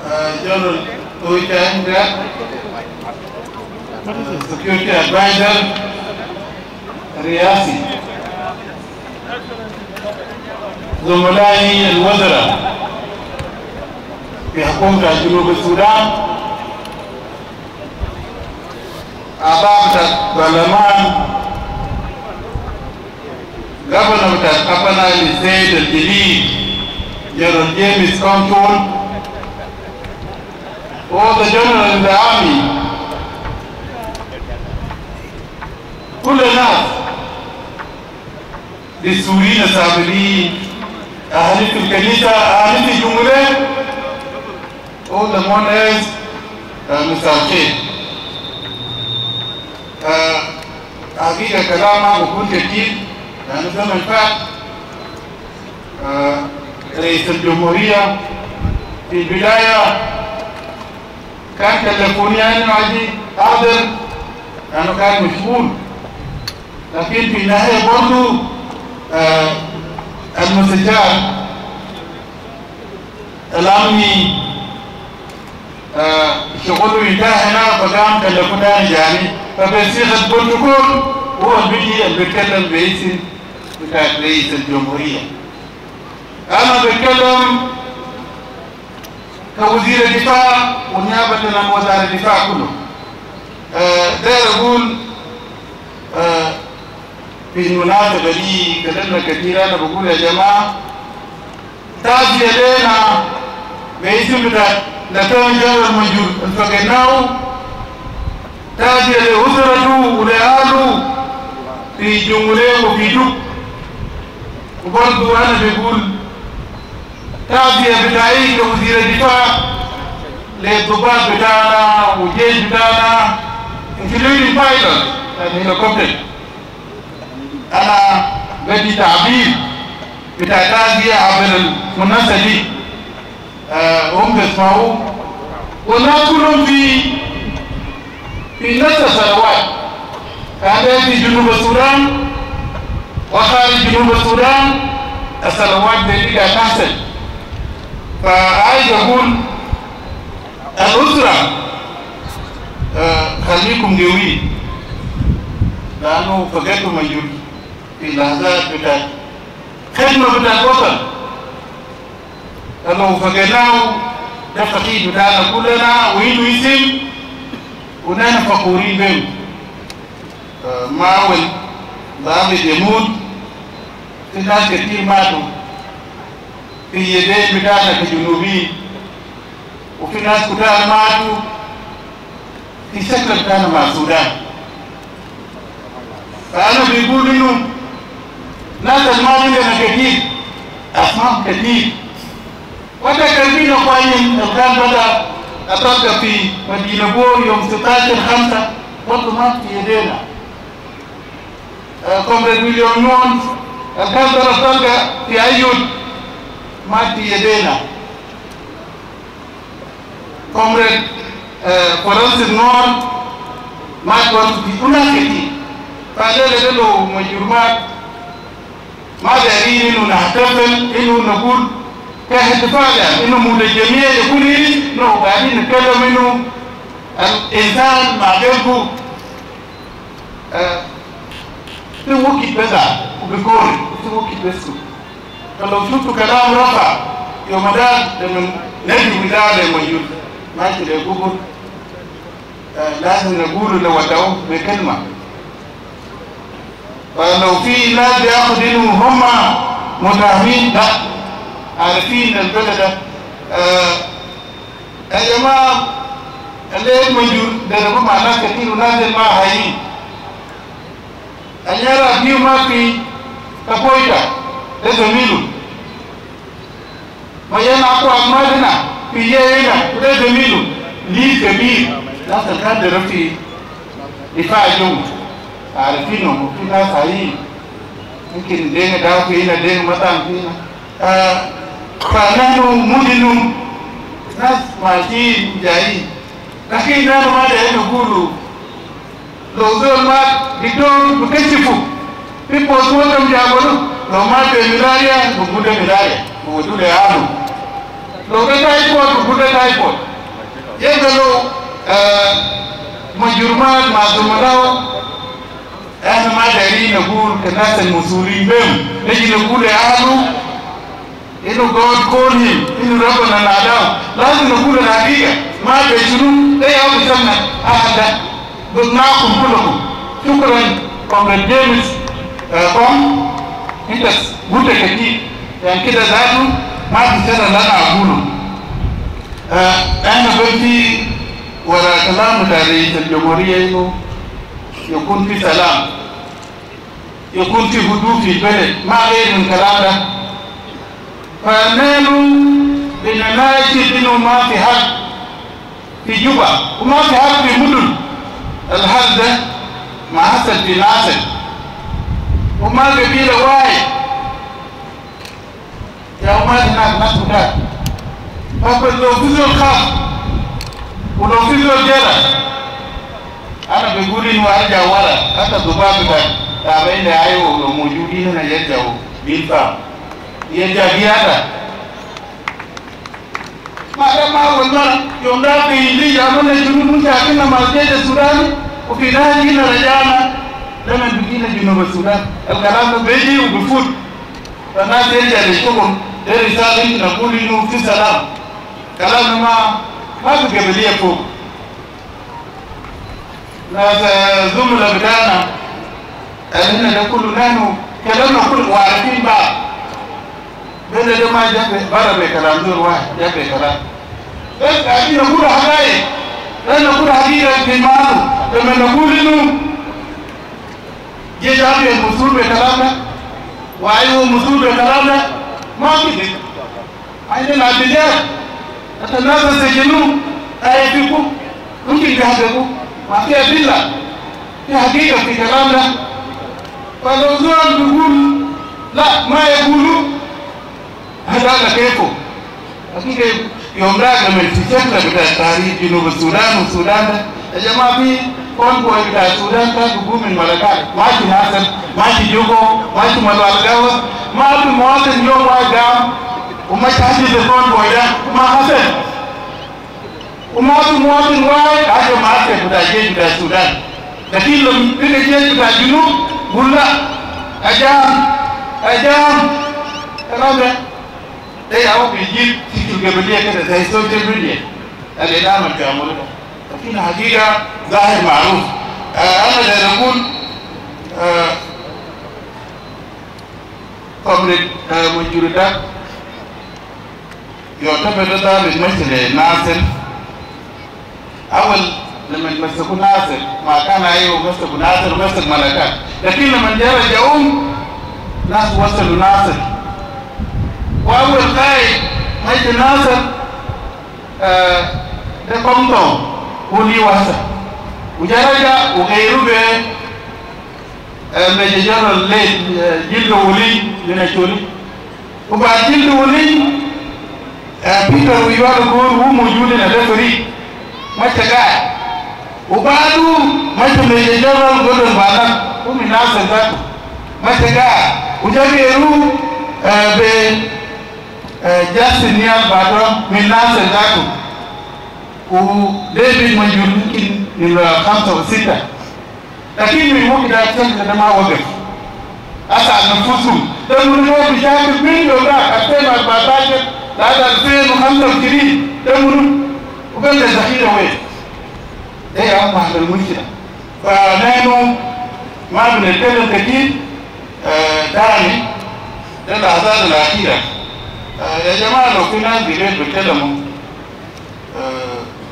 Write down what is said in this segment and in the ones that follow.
General Toita Indra, Security Advisor, Riyasi, زملائي الوزراء في حكومة جنوب السودان، أعضاء البرلمان، Governor of Kapana State الجديد General James Control, all the generals in the army, كل الناس السوريين السابقين، أهل الكنيسة، أهل الجمهورية، all the mourners مساكين. حقيقة كلامه بكون كثير لأنه زمن فات رئيس الجمهورية في البداية كان كلفوني أنه أجي أحضر لأنه كان مشغول، لكن في النهاية برضو المستشار الأمني شغله انتهى هنا فقام كلفوني جاني، فبصيغة البروتوكول هو اللي بيتكلم باسم بتاع رئيس الجمهورية. أنا بتكلم كوزير الدفاع ونيابة عن وزارة الدفاع كله. داير أقول في المناسبة دي كلمنا كثيرا، أنا بقول يا جماعة تعزية لنا باسم بتاع لتون جنرال منجور الفقناو، تعزية لأسرته ولأهله في جمهورية وفي دوك. وبرضو أنا بقول تعزية بتاعي كوزير الدفاع للضباط بتاعنا والجيش بتاعنا including pilot and helicopter. أنا بدي تعبير بتاع تعزية عبر المنصة دي، هم بيسمعوا والناس كلهم في نفس الثروات، كان في جنوب السودان وخارج جنوب السودان الثروات دي قاعدة تحصل. فعايز أقول الأسرة خليكم قويين لأنه فقدتوا مجهود في لحظات بتاعت خدمة بتاعت الوطن. لو فقدناه ده فقيد بتاعنا كلنا وإنه اسم ونحن فخورين به. معول ضابط يموت، في ناس كتير ماتوا في يدين بتاعنا كجنوبيين، وفي ناس كتار ماتوا في شكل بتاعنا مع السودان. فأنا بيقول إنه ناس الماضي لنا كتير، أسماء كتير، وتكلمين أخوانين الكلام بدأ أتلقى في مدينة بور يوم 16/5 برضه مات في يدينا. كومريد مليون يونس الكلام بدأ أتلقى في أيود مات في يدينا. كومريد فرنسي نور مات برضه في هناك كتير. فهذا له مجرمات ما دارين إنه نحتفل إنه نقول كاحتفال إنه مول الجميع يكون إنه قاعدين نتكلم إنه الإنسان مع قلبه في وقت بزع وبيقول في وقت بس. فلو شفتوا كلام رفع يوم ده لما نجي بداية موجود ماشي لجوجل لازم نقول لو ودعوه بكلمة. فلو في ناس بياخد إنه هم متهمين، لا، عارفين البلد يا جماعة الليل موجود دربوا مع ناس كثير ونازل مع هايين. أنيرا فيه ما في كبويتا ده زميله ما ينعقوا أمالنا في يهينا وده زميله ليه كبير. ناس كان دربتي دفاع يوم عارفينهم، وفي ناس هايين يمكن دينا داو فينا دينا مطعم فينا. فنحن مدن ناس ماشيين جايين، لكن نحن ما داعي نقولوا لو زول مات بدون بكشفوا في بوستمورتم جابوا لو مات بملاria بقول ملاria بقول له لو ده تايفود بقول تايفود جماعة مع زملاء احنا ما دايرين نقول كناس المسؤولين بهم نجي نقول لأهله إنه God call him إنه ربنا ناداه لازم نقول الحقيقة ما بيشنو إيه أو بسمنا أحد ضمناكم كلكم شكرا كومريد جيمس كوم أنت قلت كتير يعني كده ذاته ما في سنة لا أقوله أنا بنتي وراء كلام رئيس الجمهورية إنه يكون في سلام يكون في هدوء في البلد ما غير من كلام ده فنحن بنناشد إنه ما في حد في جوبا وما في حد في مدن الحد ده ما حصل في ناصر وما قبيلة واحد يا أمات هناك ناس كتاب فقد لو في زول خاف ولو في زول جرى أنا بقول إنه أرجع ورا حتى الضباب تابعين لأيوه موجودين هنا يرجعوا بالفعل يرجع بياتا ما أول مرة يوم ده في إنجليز عملنا جنوب مشاكلنا مع الجيش السوداني وفي نهاية هنا رجعنا لما بقينا جنوب السودان الكلام ده بيجي وبفوت فالناس يرجع للشغل ده رسالة نقول إنه في سلام كلامنا ما في قبلية فوق ناس زملاء بتاعنا احنا ده كله نحن كلامنا كله وعارفين بعض بين ده ما جاب برا بكلام دول واحد جاب كلام بس عايزين نقول حقائق لا نقول حقيقة في المعنى لما نقول إنه جيش عبي المسؤول بكلامنا وعيه مسؤول بكلامنا ما كده عندنا عبدالله الناس سجنوا أيفكم ممكن يحققوا ما في أدلة في حقيقة في كلامنا فلو زول بيقول لا ما يقولوا هذا كيفه حقيقة يوم راجع من الشكل بتاع تاريخ جنوب السودان والسودان يا جماعة في كونغو بتاع السودان كان بيقوم من ملكات ما في ناصر ما في جوجو ما في ملوالجاوة ما في مواطن يوم واحد وما تحدث كونغو ده ما حصل وما في مواطن واحد حاجة ما عرفت بتاع الجيش بتاع السودان لكن لما بين الجيش بتاع الجنوب قول لا أجام كلام ده ده هو بيجيب فكر قبلية كده زي السوشيال ميديا الإعلام اللي بيعملوه لكن حقيقة ظاهر معروف أنا ده نقول قبل مجرد يعتبر ده بالمثل ناصر أول لما مسكوا ناصر ما كان أيوه مسكوا ناصر ومسك ملكات لكن لما رجعوهم ناس وصلوا ناصر وأول قائد مجد ناصر ده قمتو هو لي وحسن وجرجع وغيره به مججر الليل جلد ولي لنشولي وبعد جلد ولي بيتر ويوار الغور هو موجود هنا ده فريق ما تقع وبعده مجد مججر الغور البانك هو من ناصر ذاته ما تقع وجرجعوا جاسم نيال بعدهم من ناصر ذاته وديفيد موجود يمكن نمرة 5 و 6 لكن من وقت ده ما وقف أسعد نفوسهم تمرون بشكل من يولا 2014 لحد 2025 تمرون وقال الذخيرة وين؟ إيه يا أمه المشكلة فنحن ما بنتكلم كثير تاني ده اللحظات الأخيرة يا جماعة لو في ناس بيجوا بيتكلموا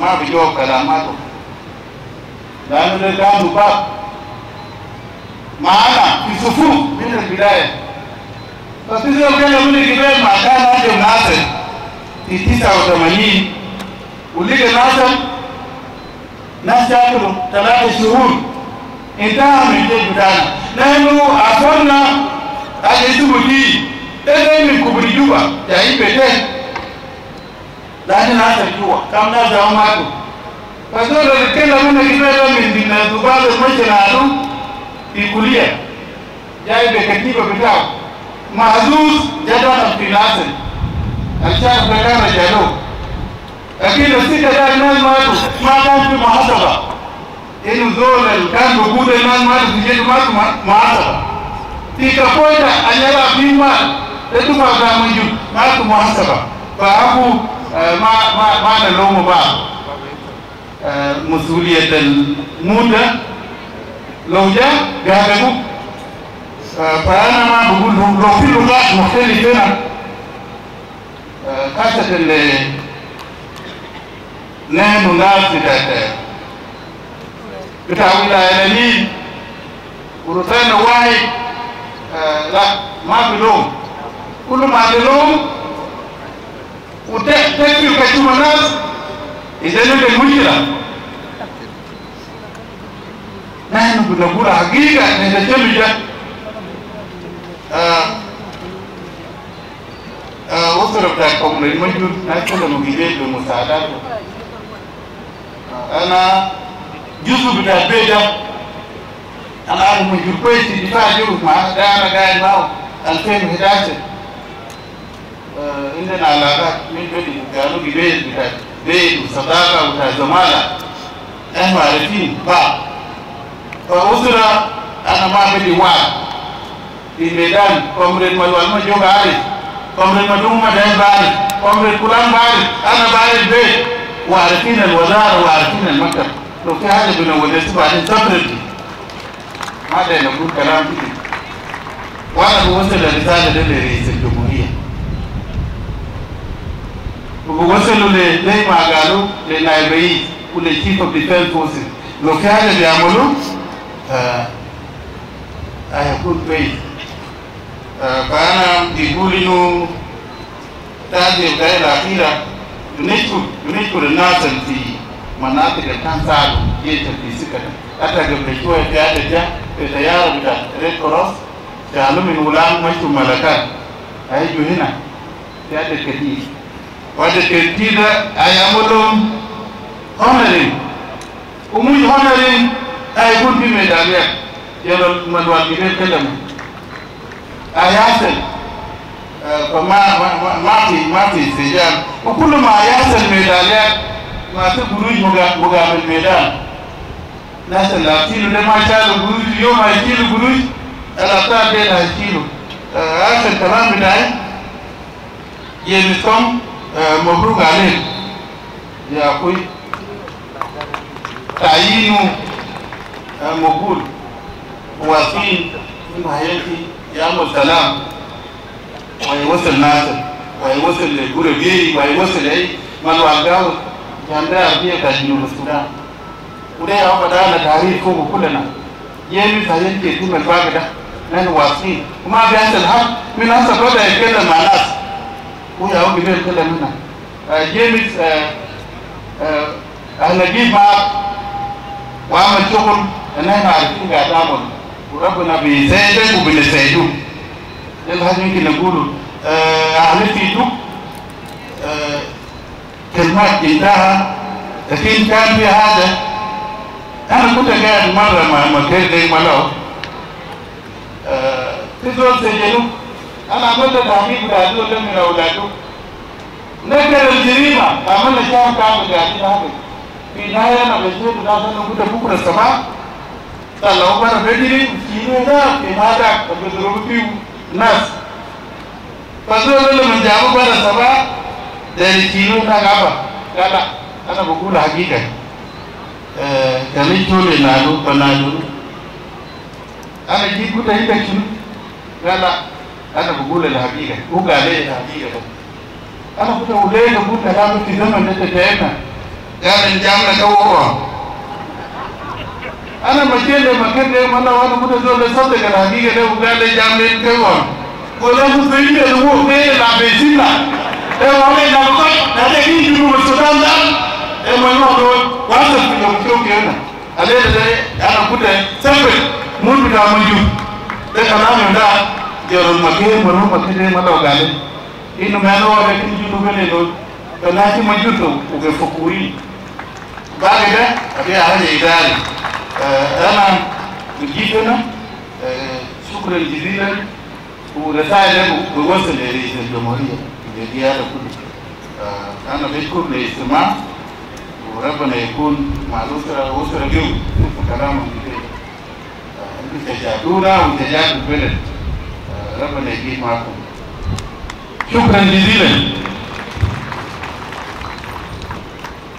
ما بيجوا كلاماتهم لأنه ده كان باب معنا في صفوف من البداية ففي زي كان من الجبال مع كان هذا ناصر في 89 ولقى ناس شاكلوا 3 شهور انتهى من الجيش بتاعنا نحن عفرنا هذا اسمه دي ده من كبري جوبا جايين بيتين لأن ناصر جوا كم ناس جاوا معكم فدول الكلام من الجبال من ذباب المجنة في كلية جاي بكتيبة بتاعه محظوظ جدًا في ناصر الشعب كان رجالوه لكن السكة ده الناس ما كان في محاسبة inu zola kan bugude nan ma tuje ma muhasaba tika poita anyala bima etu ma ga manju ma tu muhasaba fa abu ma na lomo ba مسؤولية المودة لو جاء قابلوا فأنا ما بقول لهم لو في لغات مختلفة خاصة اللي نحن ناس بتاع ولاية النيل ورثنا واحد لا ما بلوم كل ما بلوم وتكفي كتوم الناس إذا نبي المشكلة نحن بنقول حقيقة نتجمع وصل بتاعكم للمجهود نحن نجيب بمساعدات أنا جزء بتاع بيدا أنا أعرف مجهود كويس دفاع جوه مع ده أنا قاعد معه 2011 عندنا علاقات من بدي كانوا جبال بتاع بيت وصداقة وبتاع زمالة احنا عارفين بعض فأسرة أنا ما بدي واحد في الميدان كومريد ملوان مجوك عارف كومريد مدوم مدين بعرف كومريد كلام بعرف أنا بعرف بيت وعارفين الوزارة وعارفين المكتب لو في حاجة بنوديس بعدين سفرتي هذا نقول كلام كده وأنا بوصل الرسالة دي لرئيس الجمهورية وبوصلوا زي ما قالوا للنائب وللشيف اوف ديفنس فورسز لو في حاجه بيعملوا هيكون كويس فانا بيقول انه هذه الدائره الاخيره بنشكر الناس في مناطق اللي كان ساعدوا جيش في سكه حتى قبل شويه في عدد جاء في سياره بتاع ريد كروس قالوا من ولان مشوا ملكات هيجوا هنا في عدد كثير وهذا كثير هيعملهم honoring ومش honoring هيكون في ميداليات يلا مدوان كبير كلام هيحصل ما في استجاب وكل ما يحصل ميداليات ما تخرج مقابل ميدان ناس الابطال ده ما شالوا خروج يوم هيشيلوا خروج الابطال ده هيشيلوا هذا الكلام بتاعي يلزم مبروك عليك يا أخوي تعيينه مقبول واقفين من حياتي يعمل سلام ويوصل ناصر ويوصل لجوربيري ويوصل أي من وعجاو جامعة عربية كجنوب السودان وده يا أبو ده تاريخ فوق كلنا يوم سهل كتير من الباب ده نحن واقفين وما بيحصل حد من هذا بدأ يتكلم مع ناس ويا أبو بيقول كلام هنا جيمس نجيب معك وعمل شغل ان احنا عارفين قاعد نعمل وربنا بيساعدك وبنساعده. ده الحاجه يمكن نقوله اهلتي دوك كلمات انتهى لكن كان في هذا انا كنت قاعد مره مع مكان زي ملاو تزول سجنوه انا عملت تحقيق لهذول من اولاده نكر الجريمة عملنا شام كامل قاعدين هذا في النهاية أنا بشير بدأنا نقول بكرة السماء طلعوا برا بدري كيلو ده في هذا بضرب فيه ناس فزول لما جابوا برا السماء ده كيلو ده غابة قال أنا بقول حقيقة كمي تقول نادو بنادو أنا جيت قلت هيك شنو قال أنا بقول الحقيقة هو قال لي الحقيقة أنا كنت أولاد أقول كلام في زمن نتجاهنا قال الجامعة كوّا أنا مشيت لمكان ده وأنا كنت أقول لصدق الحقيقة ده وقال الجامعة كوّا ولا مسوي له هو غير لا بيسيلا هو غير لا بقى هذا كين جنوب السودان ده ما يقول واسف في يوم كيانا عليه ده أنا كنت سافر مول بتاع مجيء ده كلام ده جرى المكان مكان ده ما لو قال إنه ما هو ده كين جنوب الليل فناجي مجيء وكفكوري بعد ده أبي أهل إداري أنا جيت هنا شكرا جزيلا ورسائل بوصل لرئيس الجمهورية الجديدة كله. أنا بشكر الاستماع وربنا يكون مع الأسرة وأسرة جو في كلامك كده. أنتوا تجاهدونا وتجاهدوا البلد. ربنا يجيب معكم. شكرا جزيلا.